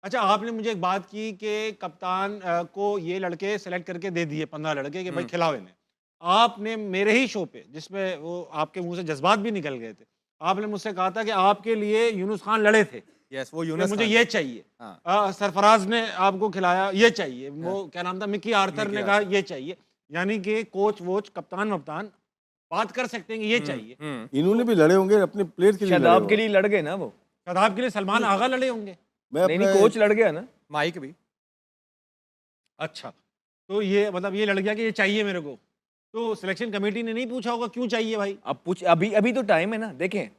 अच्छा, आपने मुझे एक बात की कि कप्तान को ये लड़के सेलेक्ट करके दे दिए, 15 लड़के कि भाई हम्म। खिलाओ इन्हें। आपने मेरे ही शो पे, जिसमें वो आपके मुँह से जज़्बात भी निकल गए थे, आपने मुझसे कहा था कि आपके लिए यूनुस खान लड़े थे, यस, वो कि यूनुस मुझे खान ये थे। चाहिए। हाँ। सरफराज ने आपको खिलाया, ये चाहिए। हाँ, वो क्या नाम था, मिकी आर्थर मिकी ने कहा आर्थर। ये चाहिए। यानी कि कोच-वोच, कप्तान-वप्तान बात कर सकते हैं कि ये चाहिए। हम्म। इन्होंने तो भी लड़े होंगे, अपने प्लेयर के लिए लड़े शादाब हो के आप। लिए लड़ गए ना वो। शादाब के लिए सलमान नहीं, आगा लड़े होंगे। मैं नहीं नहीं, अपना कोच लड़ गया ना। माइक भी। अच्छा, तो ये मतलब ये लड़ गया कि ये चाहिए मेरे को। तो सिलेक्शन कमेटी ने नहीं पूछा होगा क्यों चाहिए भाई? अब पूछ, अभी अभी तो टाइम है ना। देखें,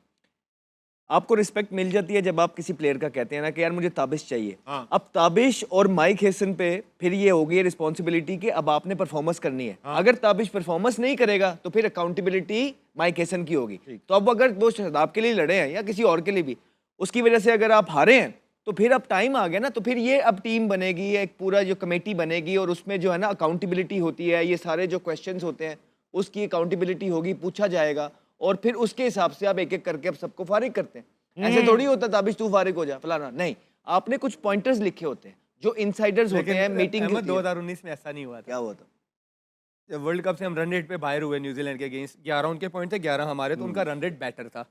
आपको रिस्पेक्ट मिल जाती है जब आप किसी प्लेयर का कहते हैं ना कि यार मुझे ताबिश चाहिए। हाँ। अब ताबिश और माइक हेसन पे फिर ये हो गई रिस्पॉन्सिबिलिटी कि अब आपने परफॉर्मेंस करनी है। हाँ। अगर ताबिश परफॉर्मेंस नहीं करेगा तो फिर अकाउंटेबिलिटी माइक हेसन की होगी। ठीक। तो अब अगर वो शहजाद के लिए लड़े हैं या किसी और के लिए भी, उसकी वजह से अगर आप हारे हैं तो फिर अब टाइम आ गया ना। तो फिर ये अब टीम बनेगी, एक पूरा जो कमेटी बनेगी और उसमें जो है ना अकाउंटेबिलिटी होती है, ये सारे जो क्वेश्चंस होते हैं उसकी अकाउंटेबिलिटी होगी, पूछा जाएगा और फिर उसके हिसाब से आप एक एक करके अब सबको फारिग करते हैं। ऐसे थोड़ी होता ताबिश तू फारिग हो जा फलाना, नहीं। आपने कुछ पॉइंटर्स लिखे होते हैं जो इनसाइडर्स होते लेकिन हैं, मीटिंग अहमद होती है। 2019 में ऐसा नहीं हुआ क्या था। हुआ था? जब वर्ल्ड कप से हम रन रेट पे बाहर हुए न्यूजीलैंड के अगेंस्ट, 11 उनके पॉइंट थे, 11 हमारे, तो उनका रन रेट बेटर था।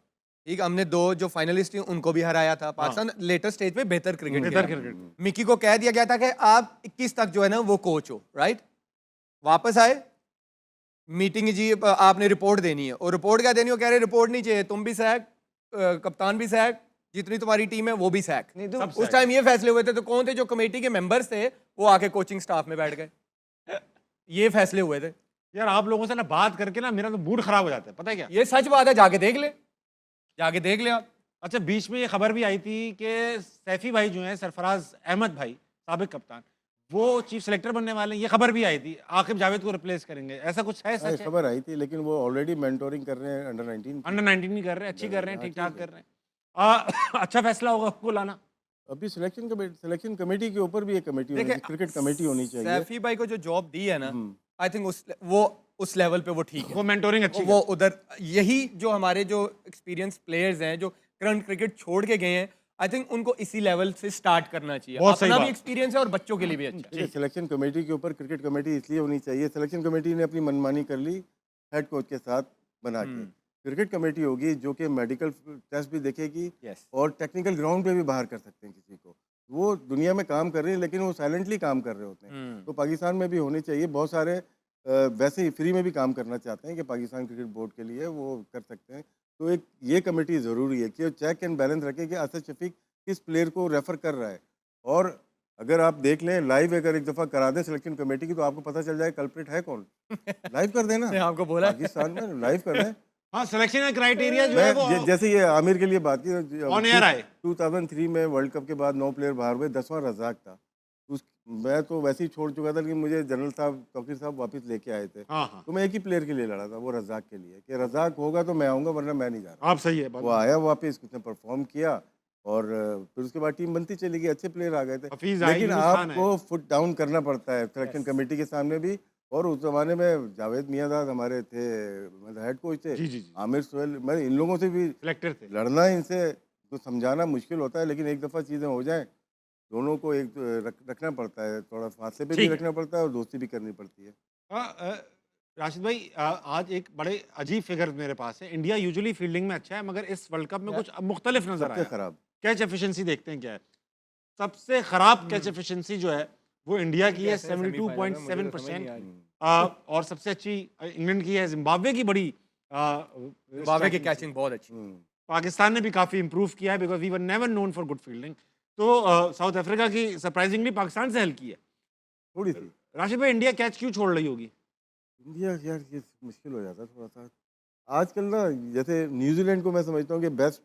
ठीक, हमने दो जो फाइनलिस्ट थी उनको भी हराया था। पाकिस्तान लेटर स्टेज पे बेहतर क्रिकेट बेहतर खेला। क्रिकेट। मिकी को कह दिया गया था कि आप 21 तक जो है ना वो कोच हो, राइट। वापस आए, मीटिंग जी आपने रिपोर्ट देनी है, और रिपोर्ट क्या देनी हो, कह रहे रिपोर्ट नहीं चाहिए, तुम भी सैक, कप्तान भी सैक, जितनी तुम्हारी टीम है वो भी सैक। नहीं तो सब उस टाइम ये फैसले हुए थे, तो कौन थे जो कमेटी के मेंबर्स थे वो आके कोचिंग स्टाफ में बैठ गए। ये फैसले हुए थे। यार आप लोगों से ना बात करके ना मेरा तो मूड खराब हो जाता है, पता है क्या? ये सच बात है, जाके देख ले, जाके देख ले आप। अच्छा, बीच में ये खबर भी आई थी कि सैफी भाई जो हैं, सरफराज अहमद भाई, साबिक कप्तान, वो चीफ सेलेक्टर बनने वाले हैं। ये खबर भी आई थी, आकिब जावेद को रिप्लेस करेंगे। ऐसा कुछ है, हाँ, सच है? खबर आई थी, लेकिन वो ऑलरेडी मेंटोरिंग कर रहे हैं अंडर 19 की। अंडर 19 नहीं कर रहे, अच्छी कर रहे हैं, हाँ, ठीक ठाक ठीक है। कर रहे हैं। अच्छा फैसला होगा उसको लाना। अभी सिलेक्शन कमेटी के ऊपर भी एक कमेटी होनी देखिए, चाहिए, क्रिकेट कमेटी होनी चाहिए। सैफी भाई को जो जॉब दी है ना, हम्म। आई थिंक उस लेवल पे वो ठीक है। वो मेंटोरिंग अच्छी वो उधर, यही जो हमारे जो एक्सपीरियंस प्लेयर्स हैं जो करंट क्रिकेट छोड़ के गए हैं, आई थिंक उनको इसी लेवल से स्टार्ट करना चाहिए। बहुत सही अपना भी बात। एक्सपीरियंस है और बच्चों के लिए भी अच्छा है। देखिए, सिलेक्शन कमेटी के ऊपर क्रिकेट कमेटी इसलिए होनी चाहिए, सिलेक्शन कमेटी ने अपनी मनमानी कर ली हेड कोच के साथ बना के। क्रिकेट कमेटी होगी जो कि मेडिकल टेस्ट भी देखेगी यस। और टेक्निकल ग्राउंड पे भी बाहर कर सकते हैं किसी को। वो दुनिया में काम कर रहे हैं, लेकिन वो साइलेंटली काम कर रहे होते हैं। तो पाकिस्तान में भी होने चाहिए। बहुत सारे वैसे ही फ्री में भी काम करना चाहते हैं कि पाकिस्तान क्रिकेट बोर्ड के लिए वो कर सकते हैं। तो एक ये कमेटी ज़रूरी है कि वो चेक एंड बैलेंस रखे कि असद शफीक किस प्लेयर को रेफ़र कर रहा है। और अगर आप देख लें लाइव, अगर एक दफ़ा करा दें सिलेक्शन कमेटी की, तो आपको पता चल जाए कल्प्रिट है कौन। लाइव कर देना। मैं आपको बोला है। पाकिस्तान में लाइव कर दें। हाँ, सिलेक्शन का क्राइटेरिया जो है वो जैसे ये आमिर के लिए बात की, ऑन एयर आए। 2003 में वर्ल्ड कप के बाद 9 प्लेयर बाहर हुए, 10वां रज़ाक था। उस मैं तो वैसे ही छोड़ चुका था, लेकिन मुझे जनरल साहब, तौकीर साहब वापस लेके आए थे। हाँ, हाँ। तो मैं एक ही प्लेयर के लिए लड़ा था, वो रज़ाक के लिए, कि रज़ाक होगा तो मैं आऊँगा, वरना मैं नहीं जा रहा। आप सही है। वो आया वापस, उसने परफॉर्म किया और फिर उसके बाद टीम बनती चली गई, अच्छे प्लेयर आ गए थे। हफीज आए, लेकिन यूनुस खान आए। आपको फुट डाउन करना पड़ता है सिलेक्शन कमेटी के सामने भी। और उस ज़माने में जावेद मियांदाद हमारे थे, मतलब हेड कोच थे। जी, जी, जी। आमिर सोहेल, मैं इन लोगों से भी सिलेक्टर थे। लड़ना, इनसे तो समझाना मुश्किल होता है, लेकिन एक दफ़ा चीज़ें हो जाएँ, दोनों को एक रखना पड़ता है, थोड़ा फासले पे भी ठीक है। रखना पड़ता है और दोस्ती भी करनी पड़ती है। राशिद भाई, आज एक बड़े अजीब फिगर मेरे पास है। इंडिया यूजुअली फील्डिंग में अच्छा है, मगर इस वर्ल्ड कप में कुछ मुख्तलिफ नजर सबसे आया। ख़राब। कैच एफिशिएंसी देखते हैं क्या है? सबसे खराब कैच एफिशिएंसी जो है वो इंडिया की है, कैसे सेमीफाइनल में, मुझे तो समझ नहीं 72.7%। आ रही। और सबसे अच्छी इंग्लैंड की है, जिम्बाब्वे की बड़ी जिम्बाब्वे की कैचिंग बहुत अच्छी। पाकिस्तान ने भी काफी इंप्रूव किया है, because we were never known for good fielding. तो साउथ अफ्रीका की सरप्राइजिंगली पाकिस्तान से हेल्प की है। थोड़ी सी। राशिद भाई, इंडिया कैच क्यों छोड़ रही होगी? इंडिया, यार ये मुश्किल हो जाता है थोड़ा सा। आजकल ना, जैसे न्यूजीलैंड को मैं समझता हूँ कि बेस्ट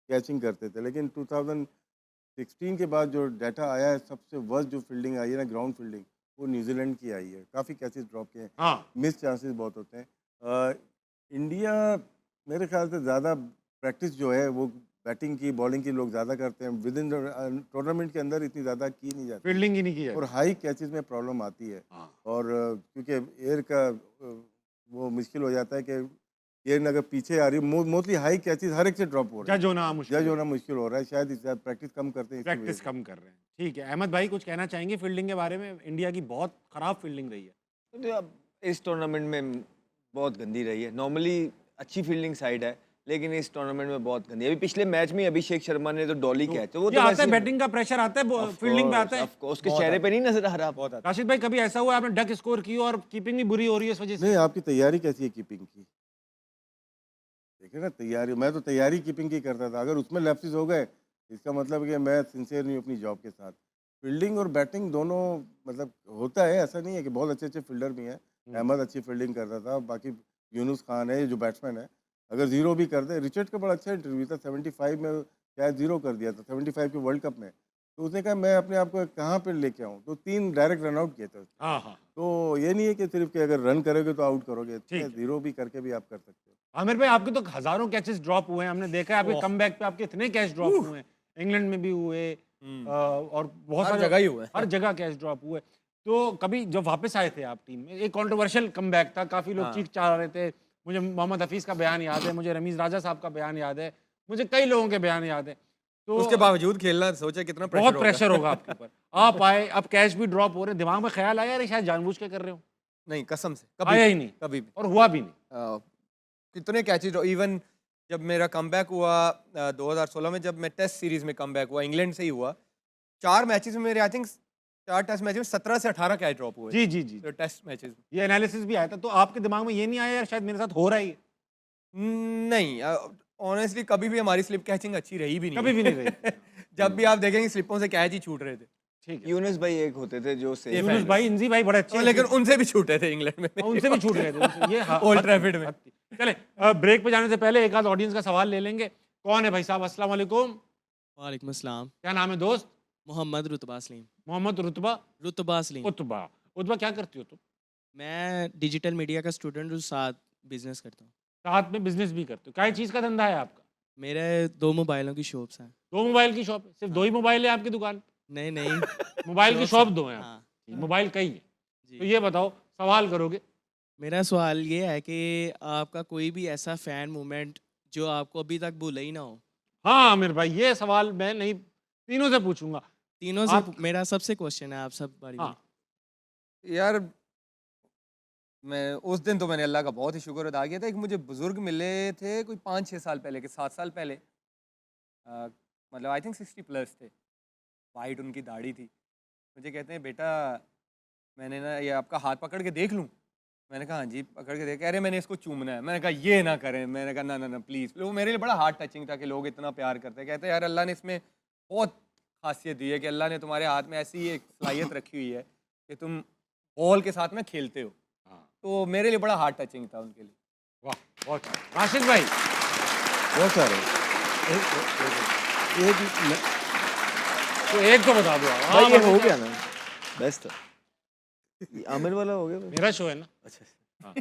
कैचिंग करते थे, लेकिन 2016 के बाद जो डाटा आया है, सबसे वर्स्ट जो फील्डिंग आई है ना, ग्राउंड फील्डिंग, वो न्यूजीलैंड की आई है। काफ़ी कैचेस ड्रॉप किए हैं, हाँ। मिस चांसेस बहुत होते हैं। इंडिया मेरे ख्याल से ज़्यादा प्रैक्टिस जो है वो बैटिंग की, बॉलिंग की लोग ज़्यादा करते हैं। विद इन टूर्नामेंट के अंदर इतनी ज़्यादा की नहीं जाती फील्डिंग ही नहीं की है। और हाई कैचेस में प्रॉब्लम आती है। हाँ। और क्योंकि एयर का वो मुश्किल हो जाता है कि ये अगर पीछे आ रही है, मोस्टली हाई कैचेस हर एक से ड्रॉप हो रहे जज होना हैं, मुश्किल जज है। होना मुश्किल हो रहा है, शायद इससे प्रैक्टिस कम करते हैं इसकी वजह प्रैक्टिस से। कम कर रहे हैं। ठीक है, अहमद भाई कुछ कहना चाहेंगे फील्डिंग के बारे में? इंडिया की बहुत खराब फील्डिंग रही है। तो अब इस टूर्नामेंट में बहुत गंदी रही है। नॉर्मली अच्छी फील्डिंग साइड है, लेकिन इस टूर्नामेंट में बहुत गंदी है। अभी पिछले मैच में अभिषेक शर्मा ने तो डॉली कैच, वो ये तो आता वैसे है, ही- बैटिंग का प्रेशर आता है, फील्डिंग पे आता है। Of course, उसके चेहरे पे नहीं नजर आ रहा। बहुत राशिद भाई कभी ऐसा हुआ आपने डक स्कोर की और कीपिंग भी बुरी हो रही है इस वजह से? नहीं, आपकी तैयारी कैसी है कीपिंग की? देखिए ना, तैयारी, मैं तो तैयारी कीपिंग की करता था, अगर उसमें लैप्सेस हो गए इसका मतलब कि मैं सिंसियर नहीं हूँ अपनी जॉब के साथ। फील्डिंग और बैटिंग दोनों मतलब होता है, ऐसा नहीं है कि बहुत अच्छे अच्छे फील्डर भी हैं। अहमद अच्छी फील्डिंग करता था, बाकी यूनुस खान है जो बैट्समैन है, अगर जीरो भी कर दे। रिचर्ड का बड़ा अच्छा इंटरव्यू था, 75 में शायद जीरो कर दिया था 75 के वर्ल्ड कप में, तो उसने कहा मैं अपने आप को कहाँ पे लेके आऊँ, तो 3 डायरेक्ट रन आउट किए थे उसने। हाँ हाँ। तो ये नहीं है कि सिर्फ कि अगर रन करोगे तो आउट करोगे, ठीक है। जीरो भी करके भी आप कर सकते हो। आमिर भाई आपके तो हजारों कैचेस ड्रॉप हुए हैं, हमने देखा है आपके कमबैक पे आपके इतने कैच ड्रॉप हुए हैं, इंग्लैंड में भी हुए और बहुत हर सारे जगह ही हुए हैं। हर जगह कैच ड्रॉप हुए। तो कभी जब वापस आए थे आप टीम में, एक कंट्रोवर्शियल कमबैक था, काफी लोग चीख चाह रहे थे। मुझे मोहम्मद हफीज का बयान याद है, मुझे रमीज राजा साहब का बयान याद है, मुझे कई लोगों के बयान याद है। तो उसके बावजूद खेलना, सोचा कितना प्रेशर बहुत होगा। प्रेशर होगा आपके ऊपर। आप आए, अब कैच भी ड्रॉप हो रहे, दिमाग में ख्याल आया अरे शायद जानबूझ के कर रहे हो? नहीं, कसम से आया ही नहीं कभी भी और हुआ भी नहीं। कितने कैचेज, इवन जब मेरा कमबैक हुआ 2016 में, जब मैं टेस्ट सीरीज में कमबैक हुआ, इंग्लैंड से ही हुआ, 4 मैचेस में मेरे आई थिंक 4 टेस्ट मैचेस में 17 से 18 कैच ड्रॉप हुए जी जी जी, टेस्ट मैचेस में। ये एनालिसिस भी आया था। तो आपके दिमाग में ये नहीं आया यार शायद मेरे साथ हो रहा है ये? नहीं, ऑनेस्टली कभी भी हमारी स्लिप कैचिंग अच्छी रही भी नहीं कभी भी नहीं रही। जब भी आप देखेंगे स्लिपों से कैच ही छूट रहे थे। ठीक है। यूनुस भाई एक होते थे जो से यूनुस भाई, इंजी भाई बड़े अच्छे लेकिन उनसे भी छूटे थे इंग्लैंड में। उनसे भी छूट गए थे ये ओल्ड ट्रैफर्ड में। चले ब्रेक पे जाने से पहले एक आध ऑडियंस का सवाल ले लेंगे। कौन है भाई साहब? अस्सलाम वालेकुम। वालेकुम अस्सलाम। क्या नाम है दोस्त? मोहम्मद रुतबा सलीम। मोहम्मद रुतबा रुतबा सलीम। उतबा। उतबा क्या करती हो तुम? मैं डिजिटल मीडिया का स्टूडेंट हूँ, साथ बिजनेस करता हूँ। साथ में बिजनेस भी करते हो? क्या चीज का धंधा है आपका? मेरे 2 मोबाइलों की शॉप्स हैं। 2 मोबाइल की शॉप है? सिर्फ 2 ही मोबाइल है आपकी दुकान? नहीं नहीं मोबाइल की Shops शॉप हैं। 2 हैं आप? हाँ मोबाइल कई है। तो जी। ये बताओ, सवाल करोगे? मेरा सवाल ये है कि आपका कोई भी ऐसा फ़ैन मोमेंट जो आपको अभी तक भूला ही ना हो? हाँ आमिर भाई, ये सवाल मैं नहीं, तीनों से पूछूंगा। तीनों से आप- मेरा सबसे क्वेश्चन है, आप सब बारी हाँ यार मैं उस दिन तो मैंने अल्लाह का बहुत ही शुक्र अदा किया था। एक मुझे बुजुर्ग मिले थे कोई 5-6 साल पहले के 7 साल पहले, मतलब आई थिंक 60 प्लस थे, वाइट उनकी दाढ़ी थी। मुझे कहते हैं बेटा मैंने ना ये आपका हाथ पकड़ के देख लूं? मैंने कहा हाँ जी पकड़ के देख। कह रहे मैंने इसको चूमना है। मैंने कहा ये ना करें। मैंने कहा ना ना ना प्लीज़। वो मेरे लिए बड़ा हार्ट टचिंग था कि लोग इतना प्यार करते हैं। कहते हैं यार अल्लाह ने इसमें बहुत खासियत दी है कि अल्लाह ने तुम्हारे हाथ में ऐसी एक सलाहियत रखी हुई है कि तुम बॉल के साथ में खेलते हो। हाँ। तो मेरे लिए बड़ा हार्ट टचिंग था उनके लिए। वाह, बहुत अच्छा। राशिद भाई, बहुत सारे एक तो एक तो बता दो आप। भाई हाँ, ये मतलब हो गया ना, बेस्ट था। ये आमिर वाला हो गया भाई। मेरा शो है ना। अच्छा हाँ।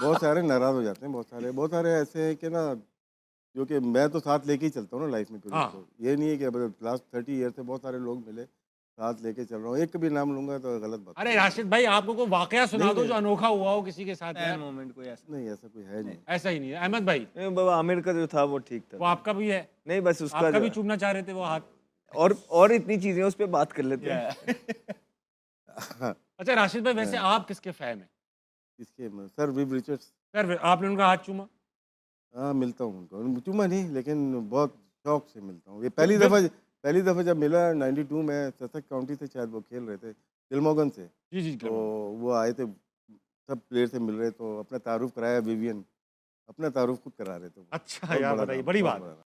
बहुत सारे नाराज हो जाते हैं, बहुत सारे ऐसे हैं कि ना, जो कि मैं तो साथ लेके ही चलता हूँ ना लाइफ में फिर हाँ। उसको। ये नहीं है कि लास्ट 30 ईयर से बहुत सारे लोग मिले, साथ लेके चल रहा हूँ। एक भी नाम लूंगा तो गलत बात। अरे राशिद भाई, आपको कोई वाकया सुना नहीं, दो नहीं। जो अनोखा हुआ हो किसी के साथ फैन यार। मोमेंट कोई ऐसा। नहीं, ऐसा कोई है नहीं। ऐसा ही नहीं है। अहमद भाई, नहीं बाबा, आमिर का जो था वो ठीक वो था। आपका भी है? नहीं बस उसका आपका भी जो- चूमना चाह रहे थे वो हाथ? और इतनी चीजें उस पर बात कर लेते हैं। अच्छा राशिद भाई, वैसे आप किसके फैन हैं? इसके सर विव रिचर्ड्स। सर आपने उनका हाथ चूमा? हाँ, मिलता हूँ उनको, चूमा नहीं लेकिन बहुत शौक से मिलता हूँ। ये तो पहली दफ़ा जब मिला 92 में, ससेक्स काउंटी से शायद वो खेल रहे थे, दिलमोगन से। जी जी तो वो आए थे, सब प्लेयर से मिल रहे, तो अपना तारुफ कराया। विवियन अपना तारुफ खुद करा रहे थे वो। अच्छा बहुत यार, बड़ा बताइए, नाम, बड़ी बहुत बात। बड़ा नाम।